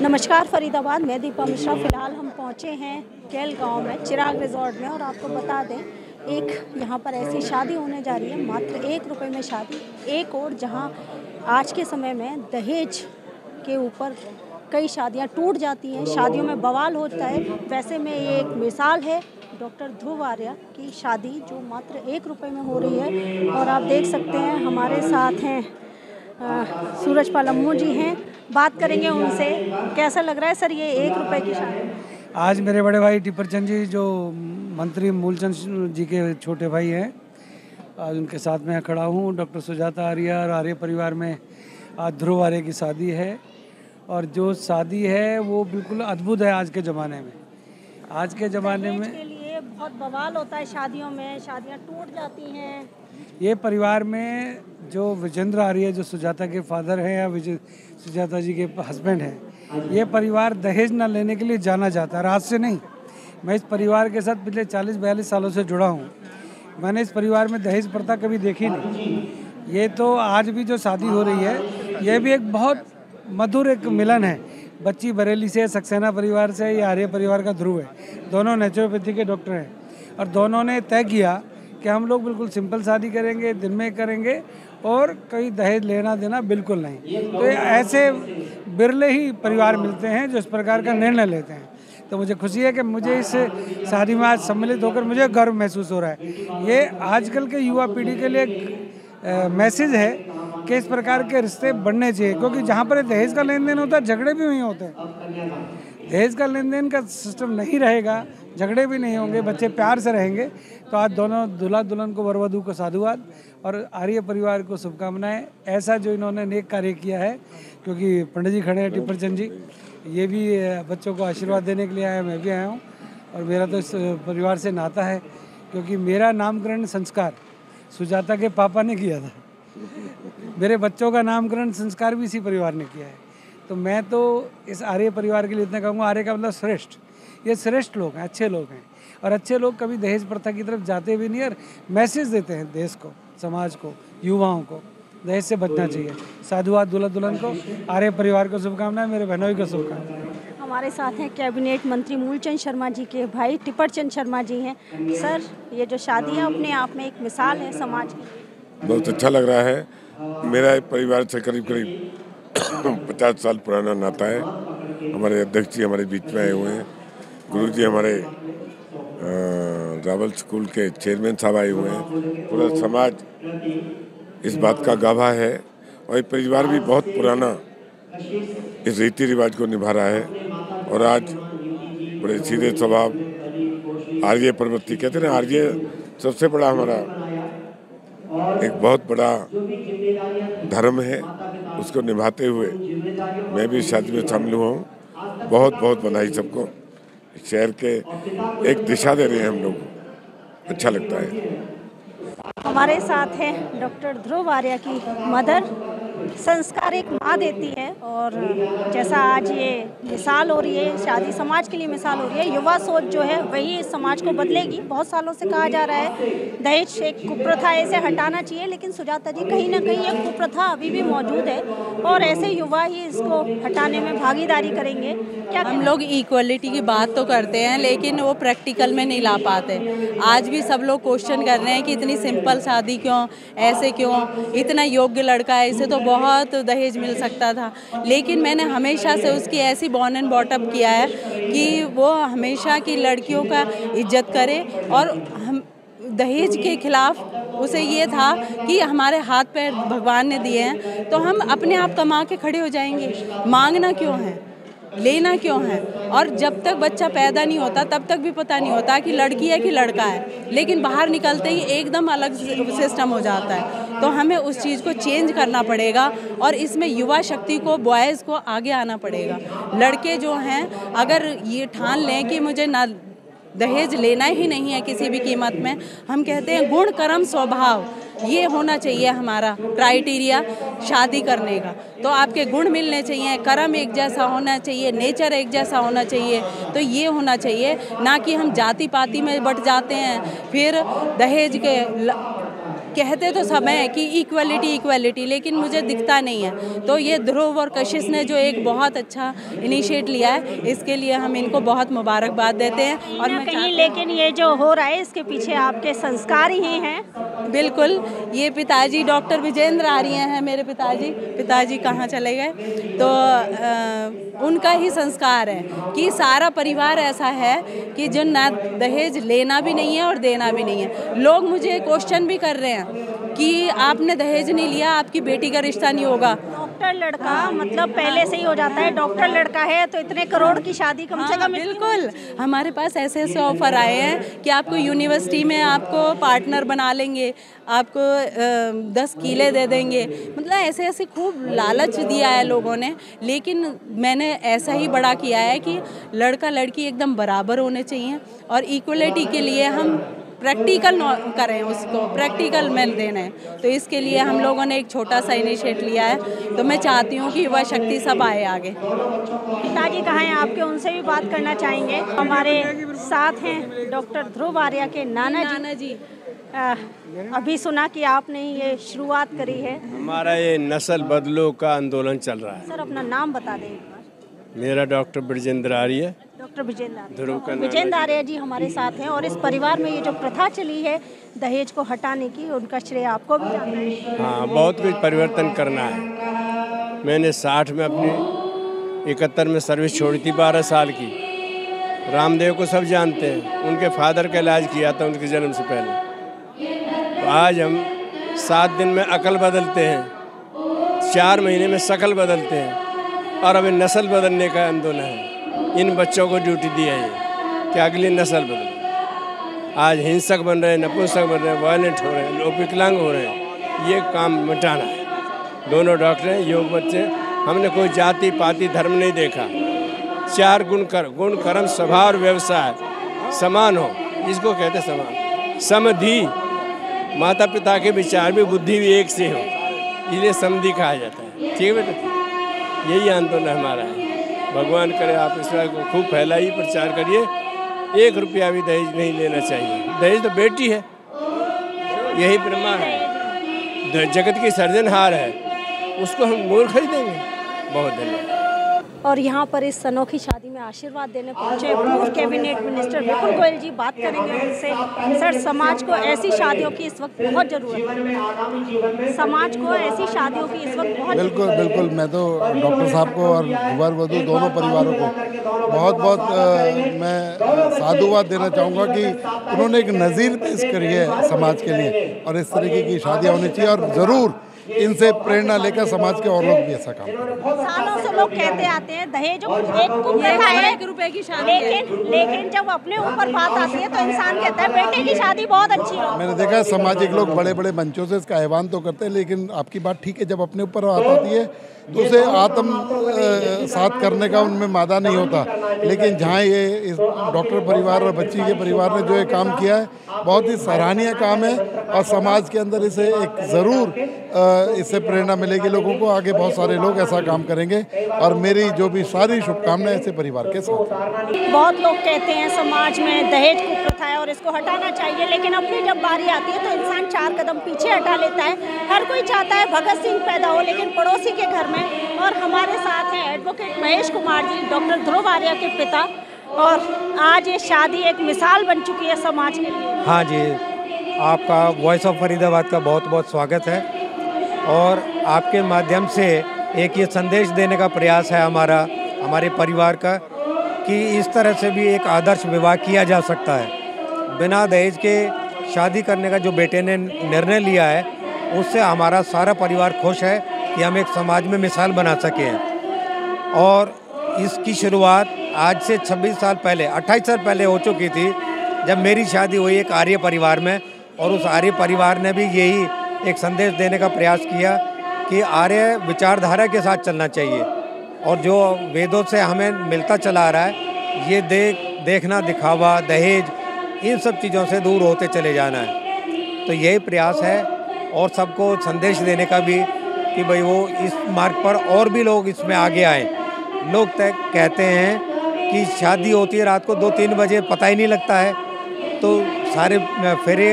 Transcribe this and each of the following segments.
नमस्कार फरीदाबाद, मैं दीपा मिश्रा। फ़िलहाल हम पहुंचे हैं केल गांव में, चिराग रिजॉर्ट में। और आपको बता दें, एक यहाँ पर ऐसी शादी होने जा रही है, मात्र 1 रुपये में शादी। एक और जहां आज के समय में दहेज के ऊपर कई शादियां टूट जाती हैं, शादियों में बवाल होता है, वैसे में ये एक मिसाल है डॉक्टर ध्रुव आर्या की शादी, जो मात्र 1 रुपये में हो रही है। और आप देख सकते हैं हमारे साथ हैं सूरजपाल अम्मू जी हैं, बात करेंगे उनसे। कैसा लग रहा है सर ये 1 रुपये की शादी? आज मेरे बड़े भाई टिप्परचंद जी, जो मंत्री मूलचंद जी के छोटे भाई हैं, आज उनके साथ में खड़ा हूँ। डॉक्टर सुजाता आर्या और आर्य परिवार में आज ध्रुव आर्य की शादी है। और जो शादी है वो बिल्कुल अद्भुत है आज के ज़माने में। आज के ज़माने में के लिए बहुत बवाल होता है, शादियों में शादियाँ टूट जाती हैं। ये परिवार में जो विजेंद्र आर्य, जो सुजाता के फादर हैं या सुजाता जी के हस्बैंड हैं, ये परिवार दहेज ना लेने के लिए जाना जाता है। आज से नहीं, मैं इस परिवार के साथ पिछले 40-42 सालों से जुड़ा हूँ। मैंने इस परिवार में दहेज प्रथा कभी देखी नहीं। ये तो आज भी जो शादी हो रही है, ये भी एक बहुत मधुर एक मिलन है। बच्ची बरेली से, सक्सेना परिवार से, ये आर्य परिवार का ध्रुव है। दोनों नेचुरोपैथी के डॉक्टर हैं और दोनों ने तय किया कि हम लोग बिल्कुल सिंपल शादी करेंगे, दिन में करेंगे और कोई दहेज लेना देना बिल्कुल नहीं। तो ऐसे बिरले ही परिवार मिलते हैं जो इस प्रकार का निर्णय लेते हैं। तो मुझे खुशी है कि मुझे इस शादी में आज सम्मिलित होकर मुझे गर्व महसूस हो रहा है। ये आजकल के युवा पीढ़ी के लिए एक मैसेज है कि इस प्रकार के रिश्ते बढ़ने चाहिए, क्योंकि जहाँ पर दहेज का लेन देन होता है, झगड़े भी वहीं होते हैं। दहेज का लेन देन का सिस्टम नहीं रहेगा, झगड़े भी नहीं होंगे, बच्चे प्यार से रहेंगे। तो आज दोनों दूल्हा दुल्हन को, वर वधू को साधुवाद और आर्य परिवार को शुभकामनाएं। ऐसा जो इन्होंने नेक कार्य किया है, क्योंकि पंडित जी खड़े हैं टिप्परचंद जी, ये भी बच्चों को आशीर्वाद देने के लिए आए, मैं भी आया हूँ। और मेरा तो इस परिवार से नाता है, क्योंकि मेरा नामकरण संस्कार सुजाता के पापा ने किया था। मेरे बच्चों का नामकरण संस्कार भी इसी परिवार ने किया है। तो मैं तो इस आर्य परिवार के लिए इतना कहूँगा, आर्य का मतलब श्रेष्ठ। ये श्रेष्ठ लोग हैं, अच्छे लोग हैं। और अच्छे लोग कभी दहेज प्रथा की तरफ जाते भी नहीं और मैसेज देते हैं देश को, समाज को, युवाओं को दहेज से बचना चाहिए। साधुवाद दूल्हा दुल्हन को, आर्य परिवार को शुभकामनाएं, मेरे बहनोई को शुभकामनाएं। हमारे साथ हैं कैबिनेट मंत्री मूलचंद शर्मा जी के भाई टिप्परचंद शर्मा जी हैं। सर, ये जो शादी है अपने आप में एक मिसाल है समाज की। बहुत अच्छा लग रहा है। मेरा परिवार से करीब 50 साल पुराना नाता है। हमारे अध्यक्ष जी हमारे बीच में आए हुए हैं, गुरु जी हमारे रावल स्कूल के चेयरमैन साहब आए हुए हैं। पूरा समाज इस बात का गवाह है और ये परिवार भी बहुत पुराना इस रीति रिवाज को निभा रहा है। और आज बड़े सीधे स्वभाव आर्य प्रवृत्ति कहते हैं, आर्य सबसे बड़ा हमारा एक बहुत बड़ा धर्म है, उसको निभाते हुए मैं भी शादी में शामिल हुआ हूँ। बहुत बहुत बधाई सबको। शहर के एक दिशा दे रहे हैं हम लोग, अच्छा लगता है। हमारे साथ हैं डॉक्टर ध्रुव आर्या की मदर। संस्कार एक माँ देती है, और जैसा आज ये मिसाल हो रही है, शादी समाज के लिए मिसाल हो रही है। युवा सोच जो है वही इस समाज को बदलेगी। बहुत सालों से कहा जा रहा है दहेज एक कुप्रथा है, इसे हटाना चाहिए, लेकिन सुजाता जी कहीं ना कहीं एक कुप्रथा अभी भी मौजूद है और ऐसे युवा ही इसको हटाने में भागीदारी करेंगे। क्या हम लोग इक्वलिटी की बात तो करते हैं, लेकिन वो प्रैक्टिकल में नहीं ला पाते। आज भी सब लोग क्वेश्चन कर रहे हैं कि इतनी सिंपल शादी क्यों, ऐसे क्यों, इतना योग्य लड़का है, इसे तो बहुत दहेज मिल सकता था। लेकिन मैंने हमेशा से उसकी ऐसी बॉर्न एंड बॉटअप किया है कि वो हमेशा की लड़कियों का इज्जत करे। और हम दहेज के खिलाफ उसे ये था कि हमारे हाथ पैर भगवान ने दिए हैं, तो हम अपने आप कमा के खड़े हो जाएंगे। मांगना क्यों है, लेना क्यों है? और जब तक बच्चा पैदा नहीं होता तब तक भी पता नहीं होता कि लड़की है कि लड़का है, लेकिन बाहर निकलते ही एकदम अलग सिस्टम हो जाता है। तो हमें उस चीज़ को चेंज करना पड़ेगा और इसमें युवा शक्ति को, बॉयज़ को आगे आना पड़ेगा। लड़के जो हैं अगर ये ठान लें कि मुझे ना दहेज लेना ही नहीं है किसी भी कीमत में, हम कहते हैं गुण कर्म स्वभाव ये होना चाहिए हमारा क्राइटेरिया शादी करने का। तो आपके गुण मिलने चाहिए, कर्म एक जैसा होना चाहिए, नेचर एक जैसा होना चाहिए। तो ये होना चाहिए, ना कि हम जाति पाति में बट जाते हैं, फिर दहेज के कहते तो सब हैं कि इक्वलिटी इक्वलिटी, लेकिन मुझे दिखता नहीं है। तो ये ध्रुव और कशिश ने जो एक बहुत अच्छा इनिशिएट लिया है, इसके लिए हम इनको बहुत मुबारकबाद देते हैं। और मैं कहीं लेकिन ये जो हो रहा है इसके पीछे आपके संस्कार ही हैं। बिल्कुल, ये पिताजी डॉक्टर विजेंद्र आर्य हैं मेरे पिताजी कहाँ चले गए, तो उनका ही संस्कार है कि सारा परिवार ऐसा है कि जो ना दहेज लेना भी नहीं है और देना भी नहीं है। लोग मुझे क्वेश्चन भी कर रहे हैं कि आपने दहेज नहीं लिया, आपकी बेटी का रिश्ता नहीं होगा। डॉक्टर लड़का मतलब पहले से ही हो जाता है, डॉक्टर लड़का है तो इतने करोड़ की शादी कम से कम। बिल्कुल, हमारे पास ऐसे ऐसे ऑफर आए हैं कि आपको यूनिवर्सिटी में आपको पार्टनर बना लेंगे, आपको 10 किले दे देंगे, मतलब ऐसे ऐसे खूब लालच दिया है लोगों ने। लेकिन मैंने ऐसा ही बड़ा किया है कि लड़का लड़की एकदम बराबर होने चाहिए और इक्वलिटी के लिए हम प्रैक्टिकल करें, उसको प्रैक्टिकल में देना है। तो इसके लिए हम लोगों ने एक छोटा सा इनिशिएट लिया है। तो मैं चाहती हूँ कि युवा शक्ति सब आए आगे। पिताजी कहाँ हैं आपके, उनसे भी बात करना चाहेंगे। हमारे साथ हैं डॉक्टर ध्रुव आर्य के नाना जी। अभी सुना कि आपने ये शुरुआत करी है। हमारा ये नस्ल बदलो का आंदोलन चल रहा है। सर अपना नाम बता दें। मेरा डॉक्टर विजेंद्र आर्य। डॉक्टर विजेंद्र आर्य जी हमारे साथ हैं और इस परिवार में ये जो प्रथा चली है दहेज को हटाने की, उनका श्रेय आपको भी जाता है। हाँ, बहुत कुछ परिवर्तन करना है। मैंने 60 में अपनी 71 में सर्विस छोड़ी थी, 12 साल की। रामदेव को सब जानते हैं, उनके फादर का इलाज किया था उनके जन्म से पहले। तो आज हम 7 दिन में अकल बदलते हैं, 4 महीने में शकल बदलते हैं, और अभी नस्ल बदलने का आंदोलन है। इन बच्चों को ड्यूटी दी है कि अगली नस्ल बदले। आज हिंसक बन रहे हैं, नपुंसक बन रहे हैं, वायलेंट हो रहे हैं, लोग विकलांग हो रहे हैं, ये काम मिटाना है। दोनों डॉक्टर हैं, योग बच्चे। हमने कोई जाति पाति धर्म नहीं देखा। 4 गुण कर्म स्वभाव और व्यवसाय समान हो, इसको कहते समान। समधि, माता पिता के विचार भी बुद्धि भी एक से हो, इसलिए समधि कहा जाता है। ठीक है बेटा, यही आंदोलन हमारा है। भगवान करे आप इस बात को खूब फैलाइए, प्रचार करिए। 1 रुपया भी दहेज नहीं लेना चाहिए। दहेज तो बेटी है, यही ब्रह्मा है, जगत की सर्जनहार है, उसको हम मोल खरीदेंगे। बहुत धन्यवाद। और यहाँ पर इस अनोखी शादी में आशीर्वाद देने पहुँचे पूर्व कैबिनेट मिनिस्टर विपुल गोयल जी। बात करेंगे उनसे। सर, समाज को ऐसी शादियों की इस वक्त बहुत ज़रूरत है। समाज को ऐसी शादियों की इस वक्त बहुत। बिल्कुल। मैं तो डॉक्टर साहब को और वर वधू दोनों परिवारों को बहुत मैं साधुवाद देना चाहूँगा कि उन्होंने एक नज़ीर पेश करी है समाज के लिए, और इस तरीके की शादियाँ होनी चाहिए। और ज़रूर इनसे प्रेरणा लेकर समाज के और लोग भी ऐसा काम करें। सालों से लोग कहते आते हैं दहेज एक कुप्रथा है, 1 रुपए की शादी, लेकिन जब अपने ऊपर बात आती है तो इंसान कहता है बेटे की शादी बहुत अच्छी हो। मैंने देखा सामाजिक लोग बड़े बड़े मंचों से इसका आह्वान तो करते हैं, लेकिन आपकी बात ठीक है, जब अपने ऊपर बात आती है तो उसे साथ करने का उनमें मादा नहीं होता। लेकिन जहाँ ये इस डॉक्टर परिवार और बच्ची के परिवार ने जो ये काम किया है, बहुत ही सराहनीय काम है, और समाज के अंदर इसे एक ज़रूर इससे प्रेरणा मिलेगी लोगों को। आगे बहुत सारे लोग ऐसा काम करेंगे, और मेरी जो भी सारी शुभकामनाएं ऐसे परिवार के साथ। बहुत लोग कहते हैं समाज में दहेज कुप्रथा है और इसको हटाना चाहिए, लेकिन अपनी जब बारी आती है तो इंसान 4 कदम पीछे हटा लेता है। हर कोई चाहता है भगत सिंह पैदा हो, लेकिन पड़ोसी के घर में। और हमारे साथ हैं एडवोकेट महेश कुमार जी, डॉक्टर ध्रुव आर्य के पिता, और आज ये शादी एक मिसाल बन चुकी है समाज के लिए। हाँ जी, आपका वॉइस ऑफ फरीदाबाद का बहुत बहुत स्वागत है, और आपके माध्यम से एक ये संदेश देने का प्रयास है हमारे परिवार का कि इस तरह से भी एक आदर्श विवाह किया जा सकता है। बिना दहेज के शादी करने का जो बेटे ने निर्णय लिया है, उससे हमारा सारा परिवार खुश है कि हम एक समाज में मिसाल बना सके हैं। और इसकी शुरुआत आज से 26 साल पहले, 28 साल पहले हो चुकी थी, जब मेरी शादी हुई एक आर्य परिवार में। और उस आर्य परिवार ने भी यही एक संदेश देने का प्रयास किया कि आर्य विचारधारा के साथ चलना चाहिए, और जो वेदों से हमें मिलता चला आ रहा है, ये देखना, दिखावा, दहेज, इन सब चीज़ों से दूर होते चले जाना है। तो यही प्रयास है, और सबको संदेश देने का भी कि भाई वो इस मार्ग पर और भी लोग इसमें आगे आए। लोग कहते हैं कि शादी होती है रात को 2-3 बजे, पता ही नहीं लगता है, तो सारे फेरे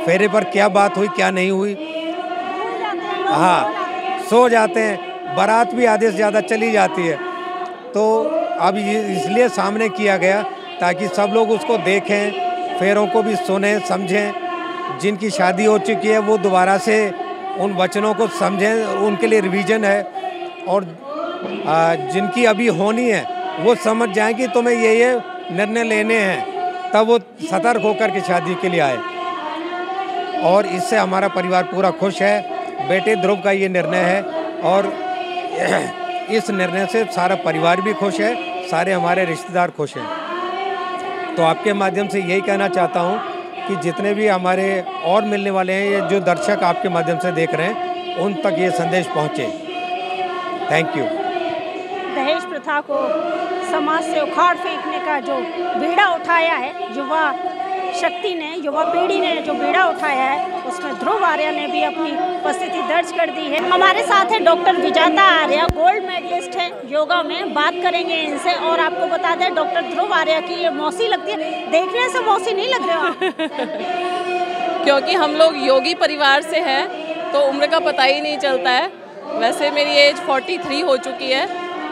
फेरे पर क्या बात हुई क्या नहीं हुई, हाँ सो जाते हैं, बारात भी आधे से ज़्यादा चली जाती है। तो अब इसलिए सामने किया गया ताकि सब लोग उसको देखें, फेरों को भी सुने समझें। जिनकी शादी हो चुकी है वो दोबारा से उन वचनों को समझें, उनके लिए रिवीजन है। और जिनकी अभी होनी है वो समझ जाएं कि तुम्हें ये निर्णय लेने हैं, तब वो सतर्क होकर के शादी के लिए आए। और इससे हमारा परिवार पूरा खुश है। बेटे ध्रुव का ये निर्णय है और इस निर्णय से सारा परिवार भी खुश है, सारे हमारे रिश्तेदार खुश हैं। तो आपके माध्यम से यही कहना चाहता हूँ कि जितने भी हमारे और मिलने वाले हैं, ये जो दर्शक आपके माध्यम से देख रहे हैं, उन तक ये संदेश पहुँचे। Thank you. दहेज प्रथा को समाज से उखाड़ फेंकने का जो बीड़ा उठाया है युवा शक्ति ने, युवा पीढ़ी ने जो बीड़ा उठाया है, उसमें ध्रुव आर्या ने भी अपनी उपस्थिति दर्ज कर दी है। हमारे साथ है डॉक्टर विजेता आर्या, गोल्ड मेडलिस्ट है योगा में। बात करेंगे इनसे और आपको बता दें डॉक्टर ध्रुव आर्या की ये मौसी लगती है, देखने से मौसी नहीं लग रहे हो। क्योंकि हम लोग योगी परिवार से हैं तो उम्र का पता ही नहीं चलता है। वैसे मेरी एज 43 हो चुकी है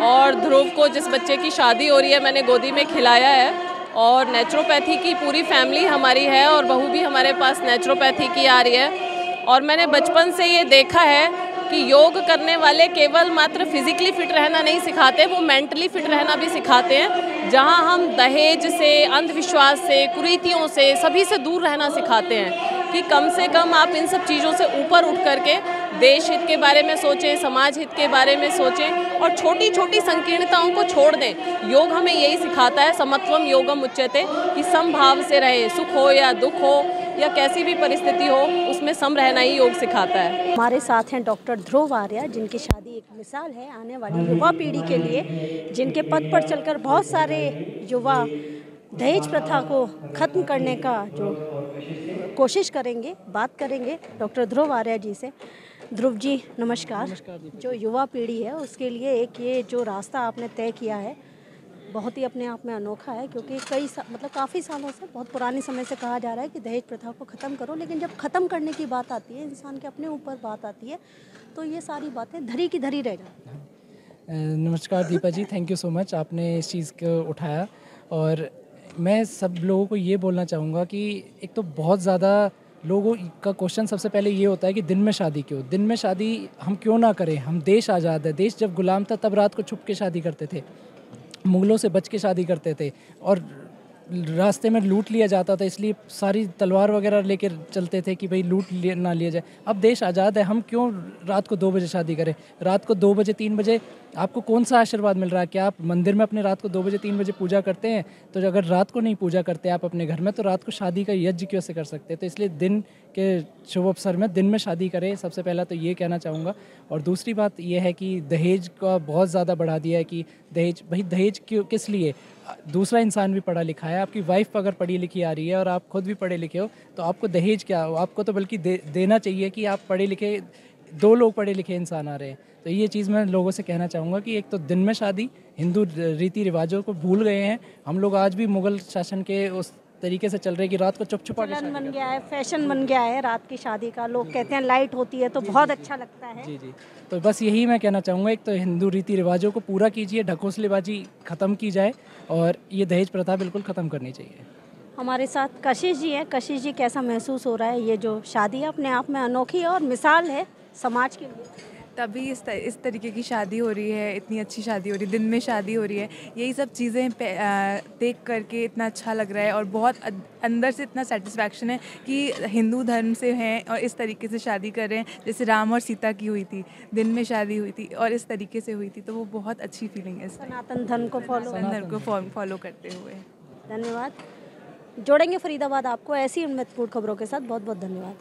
और ध्रुव को जिस बच्चे की शादी हो रही है मैंने गोदी में खिलाया है। और नेचुरोपैथी की पूरी फैमिली हमारी है और बहू भी हमारे पास नेचुरोपैथी की आ रही है। और मैंने बचपन से ये देखा है कि योग करने वाले केवल मात्र फिजिकली फिट रहना नहीं सिखाते, वो मेंटली फिट रहना भी सिखाते हैं। जहां हम दहेज से, अंधविश्वास से, कुरीतियों से, सभी से दूर रहना सिखाते हैं कि कम से कम आप इन सब चीज़ों से ऊपर उठ करके देश हित के बारे में सोचें, समाज हित के बारे में सोचें और छोटी छोटी संकीर्णताओं को छोड़ दें। योग हमें यही सिखाता है, समत्वम योगम उच्यते, कि समभाव से रहें, सुख हो या दुख हो या कैसी भी परिस्थिति हो, उसमें सम रहना ही योग सिखाता है। हमारे साथ हैं डॉक्टर ध्रुव आर्या, जिनकी शादी एक मिसाल है आने वाली युवा पीढ़ी के लिए, जिनके पद पर चलकर बहुत सारे युवा दहेज प्रथा को ख़त्म करने का जो कोशिश करेंगे। बात करेंगे डॉक्टर ध्रुव आर्या जी से। ध्रुव जी नमस्कार। जो युवा पीढ़ी है उसके लिए एक ये जो रास्ता आपने तय किया है बहुत ही अपने आप में अनोखा है, क्योंकि काफ़ी सालों से, बहुत पुराने समय से कहा जा रहा है कि दहेज प्रथा को ख़त्म करो, लेकिन जब ख़त्म करने की बात आती है, इंसान के अपने ऊपर बात आती है, तो ये सारी बातें धरी की धरी रह जाती हैं। नमस्कार दीपा जी, थैंक यू सो मच, आपने इस चीज़ को उठाया। और मैं सब लोगों को ये बोलना चाहूँगा कि एक तो बहुत ज़्यादा लोगों का क्वेश्चन सबसे पहले ये होता है कि दिन में शादी क्यों, दिन में शादी हम क्यों ना करें, हम देश आज़ाद है, देश जब गुलाम था तब रात को छुप के शादी करते थे, मुगलों से बच के शादी करते थे और रास्ते में लूट लिया जाता था, इसलिए सारी तलवार वगैरह लेकर चलते थे कि भाई ना लिया जाए। अब देश आज़ाद है, हम क्यों रात को 2 बजे शादी करें? रात को 2 बजे 3 बजे आपको कौन सा आशीर्वाद मिल रहा है? क्या आप मंदिर में अपने रात को 2 बजे 3 बजे पूजा करते हैं? तो अगर रात को नहीं पूजा करते आप अपने घर में, तो रात को शादी का यज्ञ क्यों से कर सकते हैं? तो इसलिए दिन के शुभ अवसर में दिन में शादी करें, सबसे पहला तो ये कहना चाहूँगा। और दूसरी बात ये है कि दहेज का बहुत ज़्यादा बढ़ा दिया है कि दहेज क्यों, किस लिए? दूसरा इंसान भी पढ़ा लिखा है, आपकी वाइफ अगर पढ़ी लिखी आ रही है और आप खुद भी पढ़े लिखे हो, तो आपको दहेज क्या हो? आपको तो बल्कि देना चाहिए कि आप पढ़े लिखे, 2 लोग पढ़े लिखे इंसान आ रहे हैं। तो ये चीज़ मैं लोगों से कहना चाहूँगा कि एक तो दिन में शादी, हिंदू रीति रिवाजों को भूल गए हैं हम लोग, आज भी मुग़ल शासन के उस तरीके से चल रहे कि रात को छुपा के बन गया है, फैशन बन गया है रात की शादी का। लोग कहते हैं लाइट होती है तो बहुत अच्छा लगता है। जी। तो बस यही मैं कहना चाहूँगा, एक तो हिंदू रीति रिवाजों को पूरा कीजिए, ढकोसलेबाजी ख़त्म की जाए और ये दहेज प्रथा बिल्कुल ख़त्म करनी चाहिए। हमारे साथ कशिश जी हैं। कशिश जी, कैसा महसूस हो रहा है? ये जो शादी है अपने आप में अनोखी है और मिसाल है समाज के लिए। तभी इस तरीके की शादी हो रही है, इतनी अच्छी शादी हो रही है, दिन में शादी हो रही है, यही सब चीज़ें देख करके इतना अच्छा लग रहा है और बहुत अंदर से इतना सेटिस्फैक्शन है कि हिंदू धर्म से हैं और इस तरीके से शादी कर रहे हैं। जैसे राम और सीता की हुई थी, दिन में शादी हुई थी और इस तरीके से हुई थी, तो वो बहुत अच्छी फीलिंग है। सनातन धर्म को फॉलो करते हुए। धन्यवाद। जोड़ेंगे फरीदाबाद आपको ऐसी महत्वपूर्ण खबरों के साथ। बहुत बहुत धन्यवाद।